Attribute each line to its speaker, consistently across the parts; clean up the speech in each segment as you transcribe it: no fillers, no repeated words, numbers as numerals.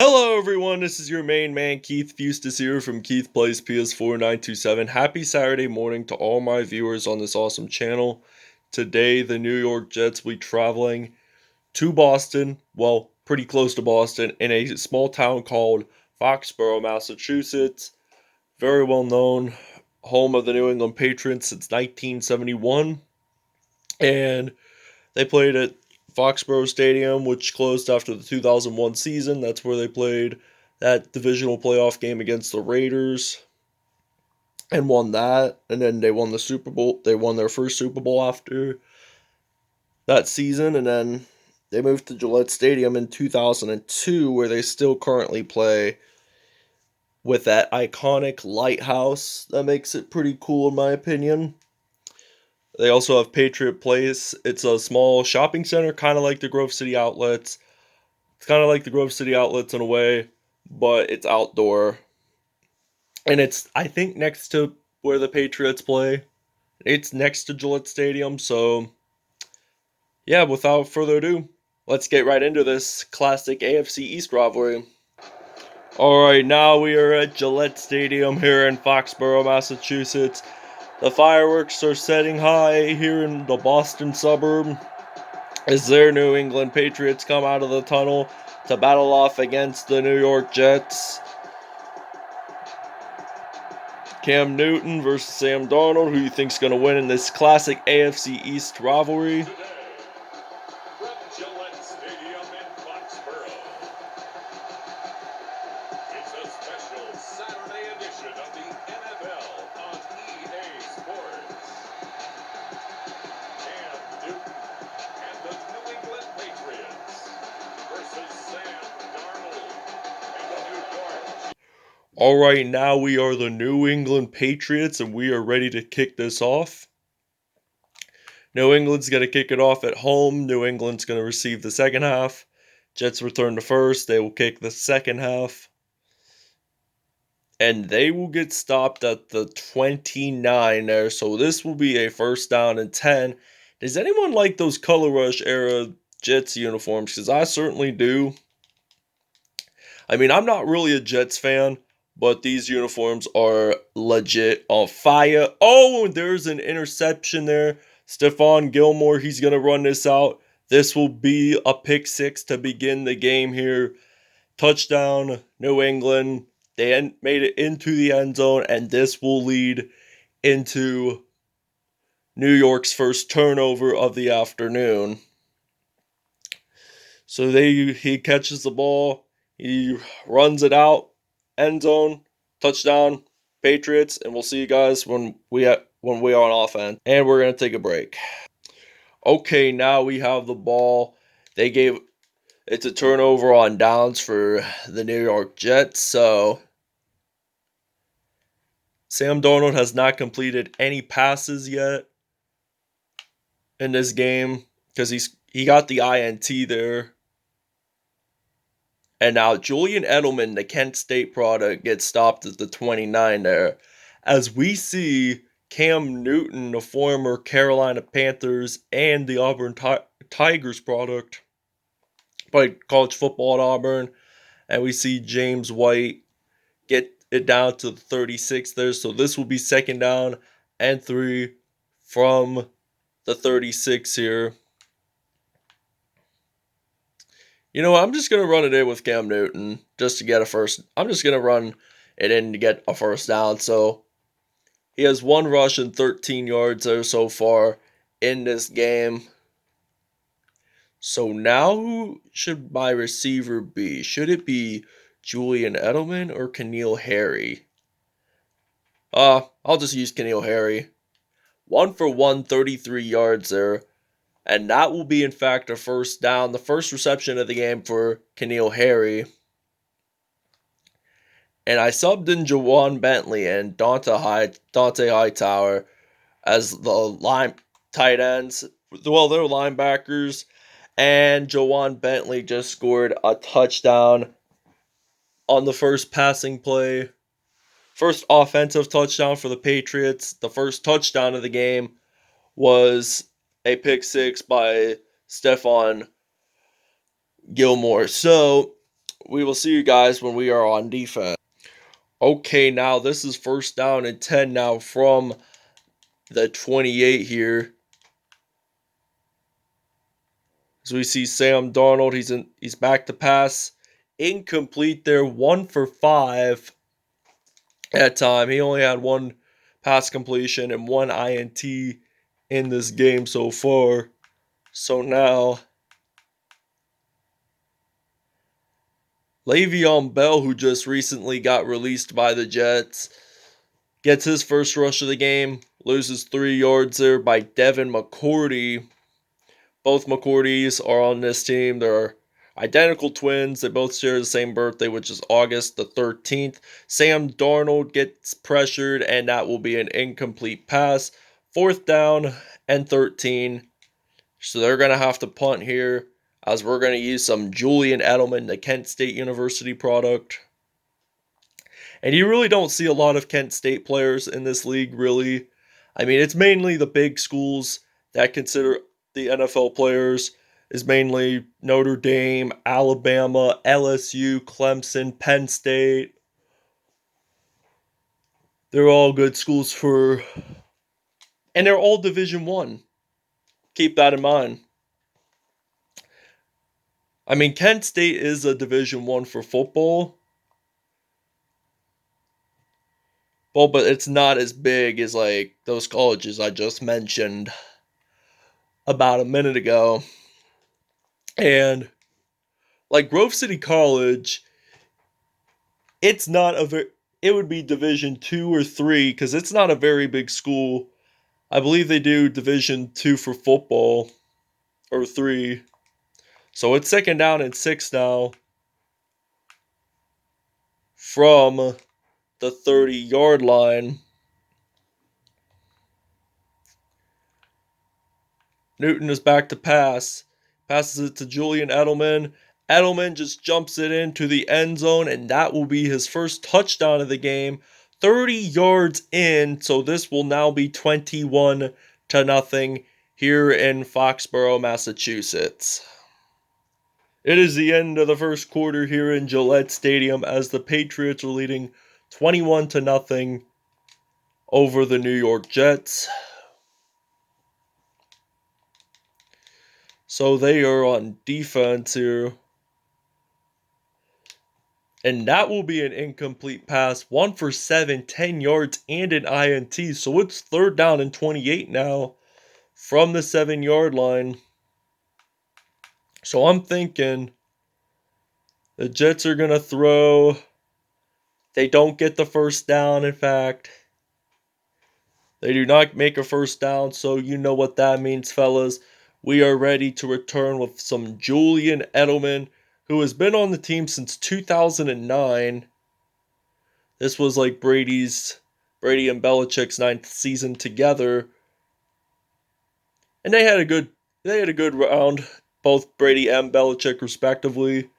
Speaker 1: Hello everyone, this is your main man Keith Fustus here from Keith Plays PS4 927. Happy Saturday morning to all my viewers on this awesome channel. Today the New York Jets will be traveling to Boston, well, pretty close to Boston, in a small town called Foxborough, Massachusetts. Very well known, home of the New England Patriots since 1971. And they played at Foxborough Stadium, which closed after the 2001 season. That's where they played that divisional playoff game against the Raiders and won that. And then they won the Super Bowl. They won their first Super Bowl after that season. And then they moved to Gillette Stadium in 2002, where they still currently play with that iconic lighthouse that makes it pretty cool, in my opinion. They also have Patriot Place. It's a small shopping center, kind of like the Grove City Outlets. It's kind of like the Grove City Outlets in a way, but it's outdoor. And it's, I think, next to where the Patriots play. It's next to Gillette Stadium, so yeah, without further ado, let's get right into this classic AFC East rivalry. Alright, now we are at Gillette Stadium here in Foxborough, Massachusetts. The fireworks are setting high here in the Boston suburb as their New England Patriots come out of the tunnel to battle off against the New York Jets. Cam Newton versus Sam Darnold. Who you think's going to win in this classic AFC East rivalry?
Speaker 2: From Gillette Stadium in Foxborough, it's a special Saturday edition of the NFL on EA Sports. Cam Newton and the New England Patriots versus Sam Darnold and the New York.
Speaker 1: Alright, now we are the New England Patriots and we are ready to kick this off. New England's going to kick it off at home. New England's going to receive the second half. Jets return to first. They will kick the second half. And they will get stopped at the 29 there. So this will be a first down and 10. Does anyone like those Color Rush era Jets uniforms? Because I certainly do. I mean, I'm not really a Jets fan, but these uniforms are legit on fire. Oh, and there's an interception there. Stephon Gilmore, he's going to run this out. This will be a pick six to begin the game here. Touchdown, New England. They made it into the end zone, and this will lead into New York's first turnover of the afternoon. So he catches the ball. He runs it out, end zone, touchdown, Patriots, and we'll see you guys when we are on offense. And we're gonna take a break. Okay, now we have the ball. It's a turnover on downs for the New York Jets. So Sam Darnold has not completed any passes yet in this game because he got the INT there. And now Julian Edelman, the Kent State product, gets stopped at the 29 there. As we see Cam Newton, the former Carolina Panthers and the Auburn Tigers product, played college football at Auburn. And we see James White get it down to the 36 there. So this will be second down and 3 from the 36 here. You know what? I'm just going to run it in with Cam Newton just to get a first. I'm just going to run it in to get a first down. So he has 1 rush and 13 yards there so far in this game. So now who should my receiver be? Should it be Julian Edelman or N'Keal Harry? I'll just use N'Keal Harry. 1 for 1, 33 yards there. And that will be, in fact, a first down. The first reception of the game for N'Keal Harry. And I subbed in Jawan Bentley and Dante Hightower as the tight ends. Well, they're linebackers. And Jawan Bentley just scored a touchdown on the first passing play. First offensive touchdown for the Patriots. The first touchdown of the game was a pick six by Stephon Gilmore. So We will see you guys when we are on defense. Okay, now this is first down and 10 now from the 28 here. As we see Sam Darnold, he's back to pass. Incomplete there, 1 for 5 at time. He only had one pass completion and one INT in this game so far. So now Le'Veon Bell, who just recently got released by the Jets, gets his first rush of the game, loses 3 yards there by Devin McCourty. Both McCourtys are on this team. They're identical twins. They both share the same birthday, which is August the 13th. Sam Darnold gets pressured, and that will be an incomplete pass. 4th down and 13. So they're going to have to punt here, as we're going to use some Julian Edelman, the Kent State University product. And you really don't see a lot of Kent State players in this league, really. I mean, it's mainly the big schools that consider the NFL players, is mainly Notre Dame, Alabama, LSU, Clemson, Penn State. They're all good schools and they're all Division 1. Keep that in mind. I mean, Kent State is a Division 1 for football. Well, but it's not as big as like those colleges I just mentioned about a minute ago. And like Grove City College, it's not it would be Division 2 or 3 cuz it's not a very big school. I believe they do Division 2 for football or 3. So it's 2nd down and 6 now from the 30-yard line. Newton is back to pass. Passes it to Julian Edelman. Edelman just jumps it into the end zone, and that will be his first touchdown of the game. 30 yards in, so this will now be 21-0 here in Foxborough, Massachusetts. It is the end of the first quarter here in Gilette Stadium as the Patriots are leading 21-0 over the New York Jets. So they are on defense here. And that will be an incomplete pass. 1 for 7, 10 yards, and an INT. So it's 3rd down and 28 now from the 7-yard line. So I'm thinking the Jets are going to throw. They don't get the first down, in fact. They do not make a first down, so you know what that means, fellas. We are ready to return with some Julian Edelman, who has been on the team since 2009. This was like Brady and Belichick's 9th season together. And they had a good round, both Brady and Belichick respectively.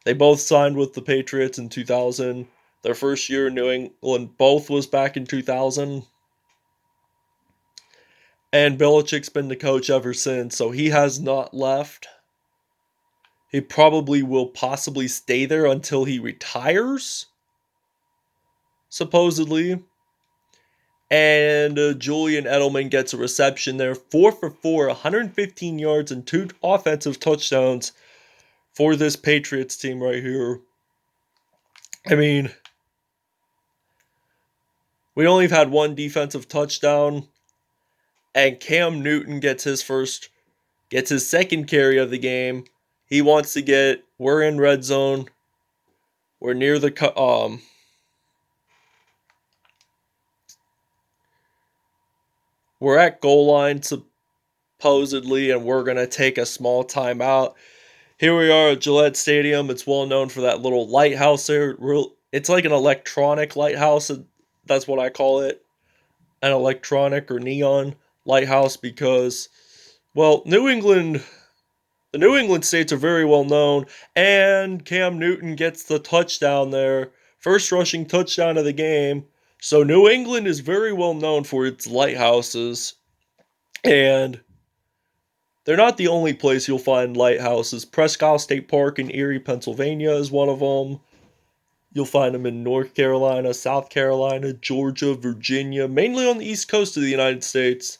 Speaker 1: They both signed with the Patriots in 2000. Their first year in New England both was back in 2000. And Belichick's been the coach ever since, so he has not left. He probably will possibly stay there until he retires, supposedly. And Julian Edelman gets a reception there. 4 for 4, 115 yards and 2 offensive touchdowns for this Patriots team right here. I mean, we only have had one defensive touchdown. And Cam Newton gets his 2nd carry of the game. He wants to we're in red zone. We're near the, we're at goal line supposedly, and we're going to take a small timeout. Here we are at Gillette Stadium. It's well known for that little lighthouse there. It's like an electronic lighthouse. That's what I call it. An electronic or neon lighthouse because, well, the New England States are very well known, and Cam Newton gets the touchdown there. First rushing touchdown of the game. So New England is very well known for its lighthouses, and they're not the only place you'll find lighthouses. Presque Isle State Park in Erie, Pennsylvania is one of them. You'll find them in North Carolina, South Carolina, Georgia, Virginia, mainly on the East Coast of the United States,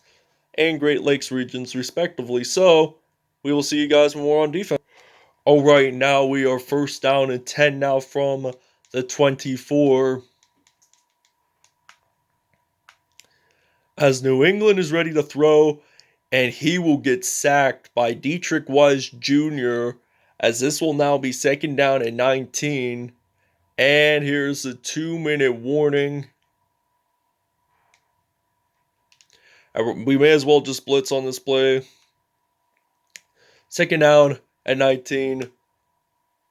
Speaker 1: and Great Lakes regions, respectively. So, we will see you guys when we're on defense. All right, now we are first down and 10 now from the 24. As New England is ready to throw, and he will get sacked by Dietrich Wise Jr., as this will now be second down and 19. And here's a 2-minute warning. We may as well just blitz on this play. Second down at 19.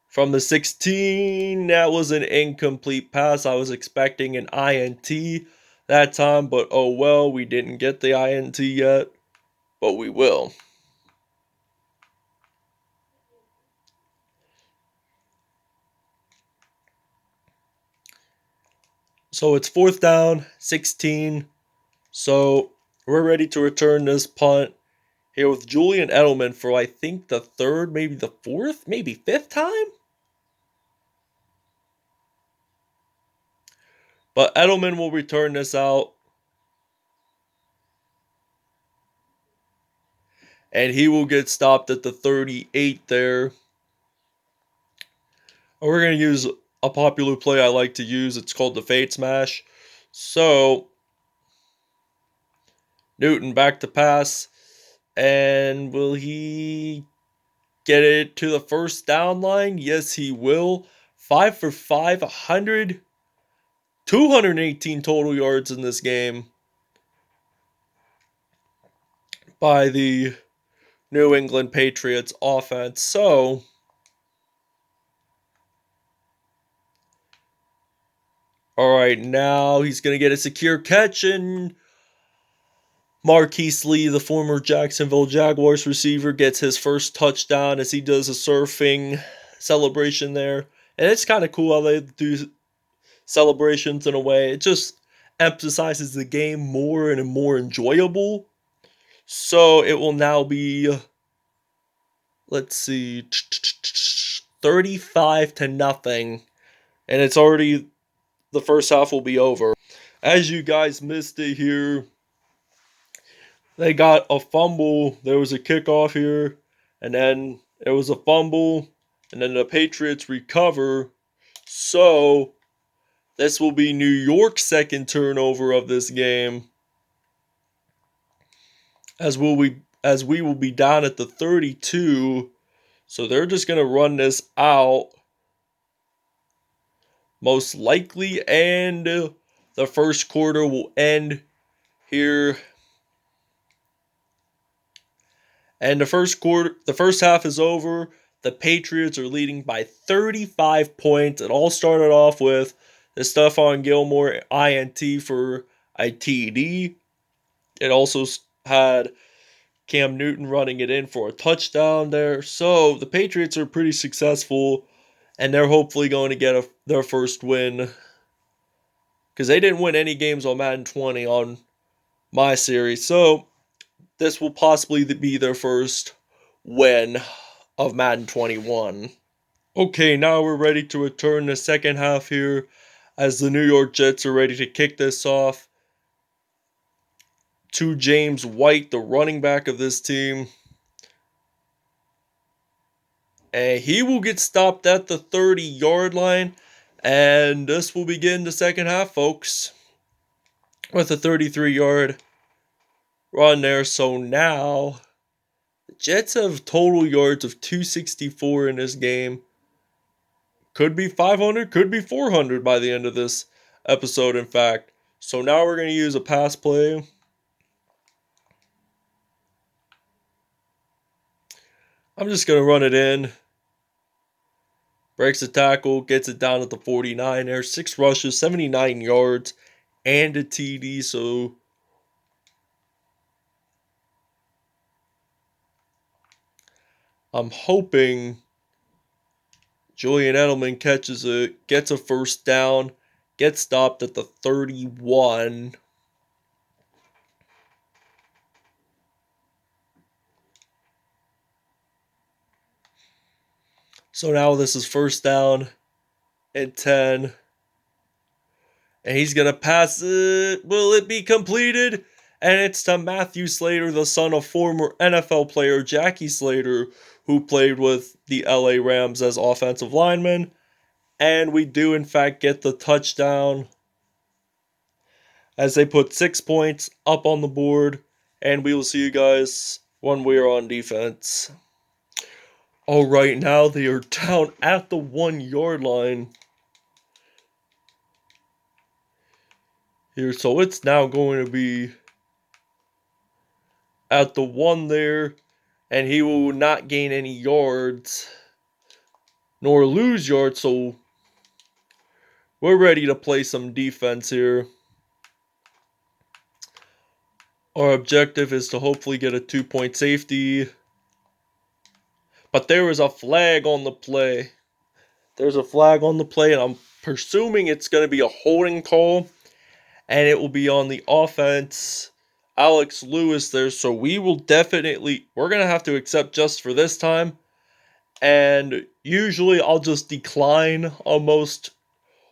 Speaker 1: From the 16, that was an incomplete pass. I was expecting an INT that time, but oh well, we didn't get the INT yet, but we will. So it's fourth down, 16. So we're ready to return this punt here with Julian Edelman for I think the third, maybe the fourth, maybe fifth time. But Edelman will return this out. And he will get stopped at the 38 there. We're going to use a popular play I like to use. It's called the Fade Smash. So, Newton back to pass. And will he get it to the first down line? Yes, he will. 5 for 5, 218 total yards in this game by the New England Patriots offense. So, all right, now he's going to get a secure catch, and Marquise Lee, the former Jacksonville Jaguars receiver, gets his first touchdown as he does a surfing celebration there. And it's kind of cool how they do celebrations in a way. It just emphasizes the game more and more enjoyable. So it will now be, let's see, 35-0. And it's already, the first half will be over. As you guys missed it here, they got a fumble. There was a kickoff here, and then it was a fumble, and then the Patriots recover. So this will be New York's second turnover of this game, as we will be down at the 32. So they're just gonna run this out, most likely, and the first quarter will end here. And the first half is over. The Patriots are leading by 35 points. It all started off with the Stephon Gilmore INT for a TD. It also had Cam Newton running it in for a touchdown there. So the Patriots are pretty successful, and they're hopefully going to get their first win, because they didn't win any games on Madden 20 on my series. So this will possibly be their first win of Madden 21. Okay, now we're ready to return the second half here, as the New York Jets are ready to kick this off to James White, the running back of this team. And he will get stopped at the 30-yard line. And this will begin the second half, folks, with a 33-yard run there. So now the Jets have total yards of 264 in this game. Could be 500, could be 400 by the end of this episode, in fact. So now we're going to use a pass play. I'm just going to run it in. Breaks the tackle, gets it down at the 49 there. 6 rushes, 79 yards, and a TD. So I'm hoping Julian Edelman catches it, gets a first down, gets stopped at the 31. So now this is first down and 10. And he's going to pass it. Will it be completed? And it's to Matthew Slater, the son of former NFL player Jackie Slater, who played with the LA Rams as offensive lineman. And we do, in fact, get the touchdown as they put 6 points up on the board. And we will see you guys when we are on defense. All right, now they are down at the 1 yard line. Here, so it's now going to be at the 1 there, and he will not gain any yards nor lose yards, so we're ready to play some defense here. Our objective is to hopefully get a 2-point safety, but there is a flag on the play. There's a flag on the play, and I'm presuming it's going to be a holding call, and it will be on the offense, Alex Lewis there, so we're going to have to accept just for this time, and usually I'll just decline on most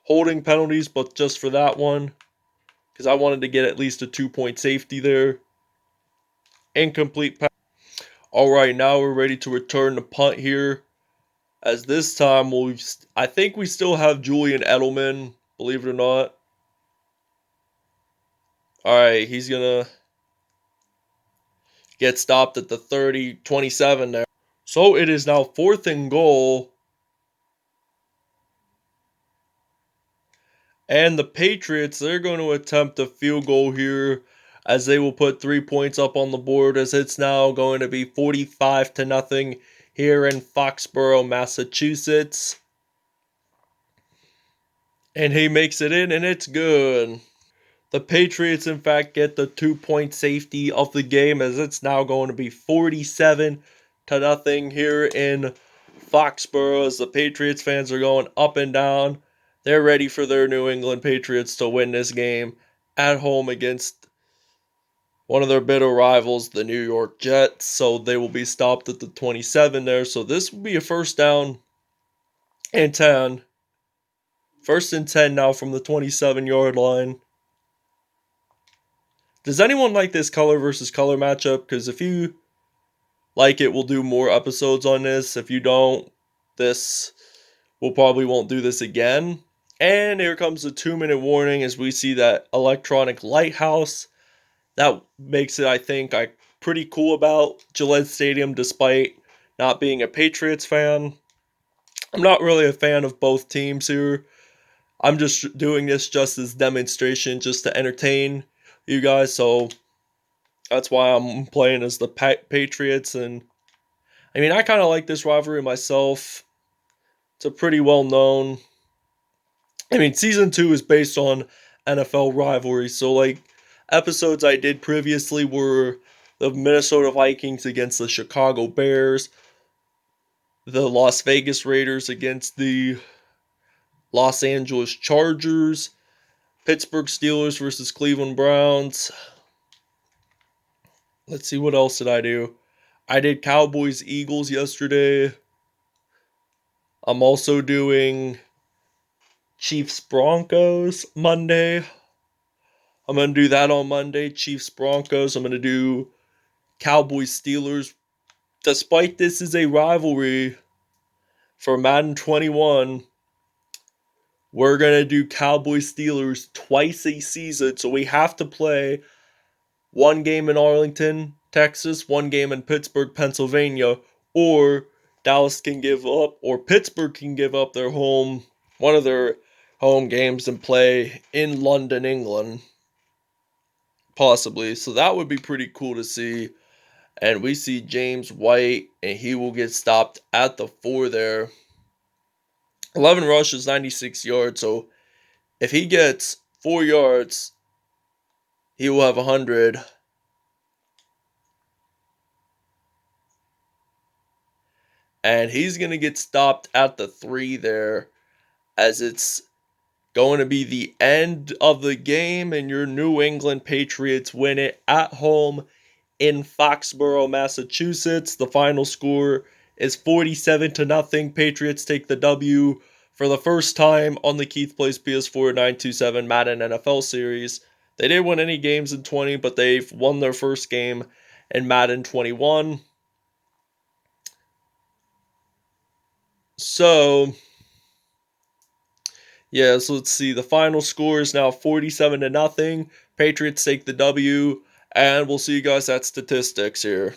Speaker 1: holding penalties, but just for that one, because I wanted to get at least a 2-point safety there. Incomplete pass. All right, now we're ready to return the punt here, as this time I think we still have Julian Edelman, believe it or not. All right, he's going to get stopped at the 30-27 there. So it is now 4th and goal. And the Patriots, they're going to attempt a field goal here, as they will put 3 points up on the board, as it's now going to be 45-0 here in Foxborough, Massachusetts. And he makes it in, and it's good. The Patriots, in fact, get the 2-point safety of the game, as it's now going to be 47-0 here in Foxborough, as the Patriots fans are going up and down. They're ready for their New England Patriots to win this game at home against one of their bitter rivals, the New York Jets. So they will be stopped at the 27 there. So this will be a first down and 10. First and 10 now from the 27-yard line. Does anyone like this color versus color matchup? Because if you like it, we'll do more episodes on this. If you don't, we'll probably won't do this again. And here comes the 2-minute warning as we see that electronic lighthouse. That makes it, I think, pretty cool about Gillette Stadium, despite not being a Patriots fan. I'm not really a fan of both teams here. I'm just doing this just as demonstration, just to entertain you guys. So that's why I'm playing as the Patriots. And I mean, I kind of like this rivalry myself. It's a pretty well known. I mean, season 2 is based on NFL rivalries. So, like, episodes I did previously were the Minnesota Vikings against the Chicago Bears, the Las Vegas Raiders against the Los Angeles Chargers, Pittsburgh Steelers versus Cleveland Browns. Let's see, what else did I do? I did Cowboys Eagles yesterday. I'm also doing Chiefs Broncos Monday. I'm going to do that on Monday. Chiefs Broncos. I'm going to do Cowboys Steelers. Despite this is a rivalry for Madden 21, we're going to do Cowboys Steelers twice a season. So we have to play one game in Arlington, Texas, one game in Pittsburgh, Pennsylvania, or Dallas can give up, or Pittsburgh can give up one of their home games and play in London, England. Possibly. So that would be pretty cool to see. And we see James White, and he will get stopped at the 4 there. 11 rushes, 96 yards. So if he gets 4 yards, he will have 100. And he's going to get stopped at the 3 there, as it's going to be the end of the game, and your New England Patriots win it at home in Foxborough, Massachusetts. The final score is 47-0. Patriots take the W for the first time on the Keith Plays PS4 927 Madden NFL series. They didn't win any games in 20, but they've won their first game in Madden 21. So, yeah, so let's see. The final score is now 47-0. Patriots take the W, and we'll see you guys at statistics here.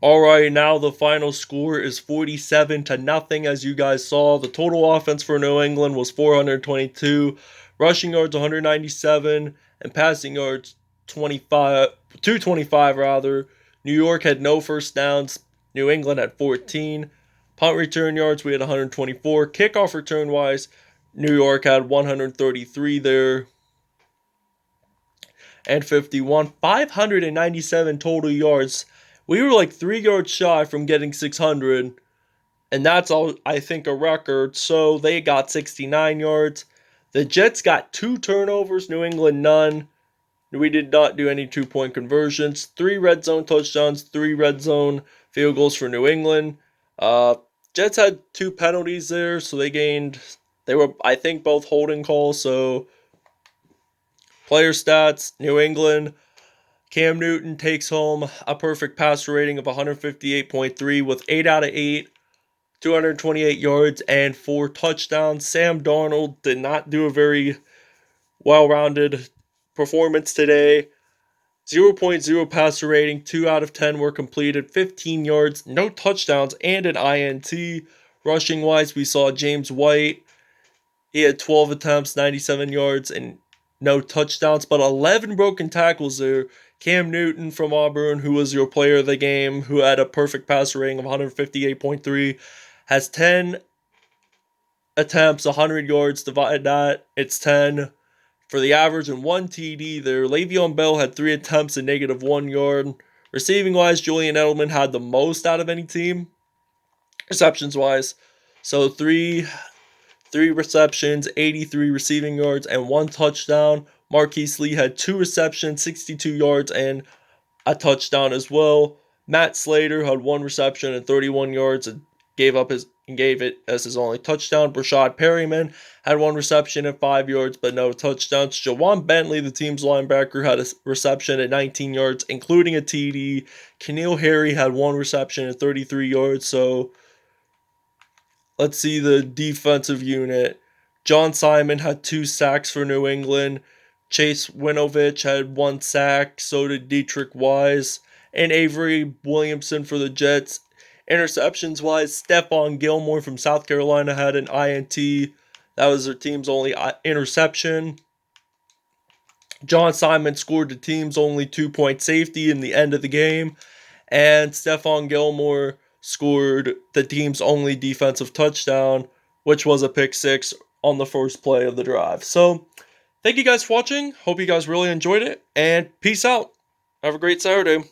Speaker 1: Alright, now the final score is 47-0. As you guys saw, the total offense for New England was 422, rushing yards 197, and passing yards 225 rather. New York had no first downs. New England had 14. Punt return yards, we had 124. Kickoff return wise, New York had 133 there and 51. 597 total yards. We were like 3 yards shy from getting 600, and that's all, I think, a record. So they got 69 yards. The Jets got 2 turnovers, New England none. We did not do any 2-point conversions. 3 red zone touchdowns, 3 red zone field goals for New England. Jets had 2 penalties there, so they were, I think, both holding calls. So player stats, New England, Cam Newton takes home a perfect passer rating of 158.3 with 8 out of 8, 228 yards, and 4 touchdowns. Sam Darnold did not do a very well-rounded performance today. 0.0 passer rating, 2 out of 10 were completed, 15 yards, no touchdowns, and an INT. Rushing-wise, we saw James White. He had 12 attempts, 97 yards, and no touchdowns, but 11 broken tackles there. Cam Newton from Auburn, who was your player of the game, who had a perfect passer rating of 158.3, has 10 attempts, 100 yards. Divide that, it's 10 for the average and 1 TD there. Le'Veon Bell had 3 attempts and -1 yard. Receiving-wise, Julian Edelman had the most out of any team, receptions-wise. So 3 receptions, 83 receiving yards, and 1 touchdown. Marquise Lee had 2 receptions, 62 yards, and a touchdown as well. Matt Slater had 1 reception and 31 yards and gave it as his only touchdown. Brashad Perryman had 1 reception and 5 yards, but no touchdowns. Jawan Bentley, the team's linebacker, had a reception at 19 yards, including a TD. Keneal Harry had 1 reception and 33 yards. So let's see the defensive unit. John Simon had 2 sacks for New England. Chase Winovich had 1 sack. So did Dietrich Wise. And Avery Williamson for the Jets. Interceptions-wise, Stephon Gilmore from South Carolina had an INT. That was their team's only interception. John Simon scored the team's only 2-point safety in the end of the game. And Stephon Gilmore scored the team's only defensive touchdown, which was a pick 6 on the first play of the drive. So, thank you guys for watching. Hope you guys really enjoyed it, and peace out. Have a great Saturday.